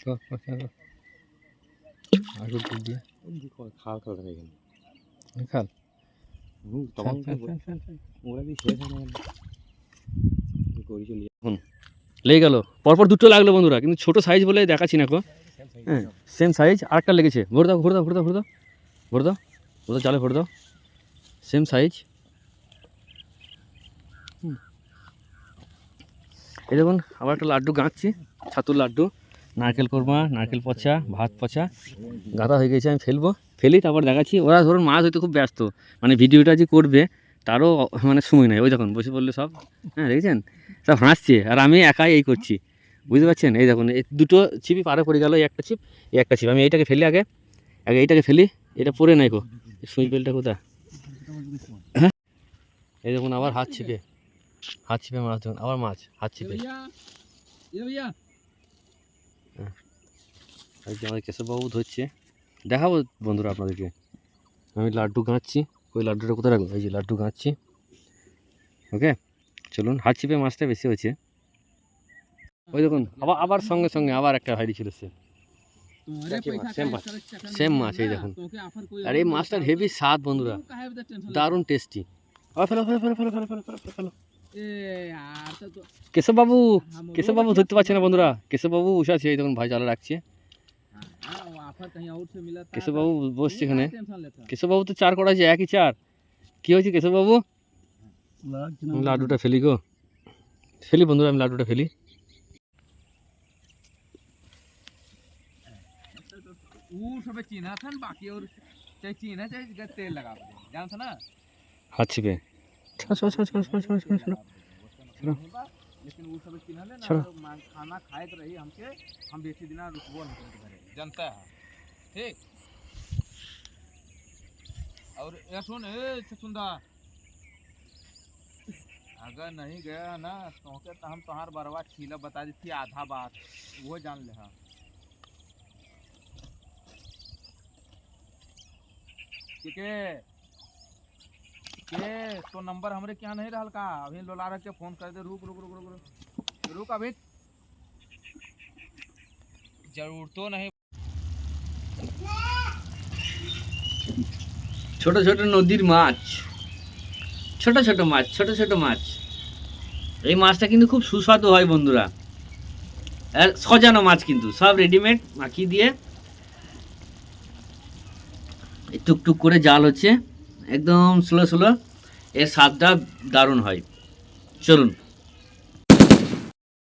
খাল খাল খাল লেগে গেল পরপর দুটো লাগলো বন্ধুরা, কিন্তু ছোট সাইজ বলে দেখাচ্ছি না। হ্যাঁ সেম সাইজ, আরেকটা লেগেছে। ভরে দাও ভরে দাও ভরে দাও ভরে দাও ভরে দাও ভরে দাও, জালে ভরে দাও, সেম সাইজ। এই দেখুন আবার একটা লাড্ডু গাঁচ্ছি, ছাতুর লাড্ডু, নারকেল কোরমা, নারকেল পচা, ভাত পচা গাঁদা হয়ে গেছে। আমি ফেলি তারপর দেখাচ্ছি। ওরা ধরুন মাছ হয়তো খুব ব্যস্ত, মানে ভিডিওটা যে করবে তারও মানে সময় নেই। ওই দেখুন বসে পড়লে সব, হ্যাঁ দেখেছেন সব হাসছে, আর আমি একাই এই করছি, বুঝতে পারছেন। এই দেখুন এই দুটো ছিপই পারে পড়ে গেল, একটা ছিপ এই একটা ছিপ। আমি এইটাকে ফেলি আগে এইটাকে ফেলি, এটা পড়ে নাই গো, সুই পেলটা কোথায়। হ্যাঁ এই দেখুন আবার হাত ছিপে মাছ, দেখুন আবার মাছ হাত ছিপে। এই যে আমাদের কেশববাবু ধরছে, দেখাবো বন্ধুরা আপনাদেরকে। আমি লাড্ডু গাঁচ্ছি, ওই লাড্ডুটা কোথায় রাখবো, এই যে লাড্ডু গাঁচ্ছি। ওকে চলুন, হাত ছিপে মাছটা বেশি হয়েছে। ওই দেখুন আবার সঙ্গে সঙ্গে আবার একটা হাইডি ছিল, সেম মাছ। এই দেখুন, আর এই মাছটার হেভি স্বাদ বন্ধুরা, দারুণ টেস্টি। ফেলো ফেলো ফেলো ফেলো ফেলো ফেলো ফেলো। কেশববাবু ধরতে পারছে না বন্ধুরা, কেশববাবু বসে আছে। এই দেখুন ভাই জালে রাখছে, কেশববাবু বসছে এখানে। কেশববাবু তো চার করাছে, একই চার। কি হয়েছে কেশববাবু? লাড্ডুটা ফেলি গো, ফেলি বন্ধুরা, আমি লাড্ডুটা ফেলি। हाथ छिपे चलो चलो चलो चलो चलो चलो चलो चलो लेकिन वो सब चिन्ह ले ना, खाना खाए तो रही हमके, हम बेची दिना रुकबो नहीं करे, जनता है ठीक। और ये सुन ए सुंदा, अगर नहीं गया ना तो हम तोहार बरवा छीला बता दी थी आधा बात, वो जान ले। हाँ ठीक है के तो नंबर हमरे क्या नहीं रहल का, अभी लोला रख के फोन कर दे। रुक रुक रुक रुक रुक रुक अभी जरूर तो नहीं। ছোট ছোট নদীর মাছ, ছোট ছোট মাছ, ছোট ছোট মাছ। এই মাছটা কিন্তু খুব সুস্বাদু হয় বন্ধুরা, আর সজানো মাছ কিন্তু সব রেডিমেড মাখিয়ে দিয়ে টুকটুক করে জাল হচ্ছে, একদম স্লো স্লো। এর স্বাদটা দারুণ হয়। চলুন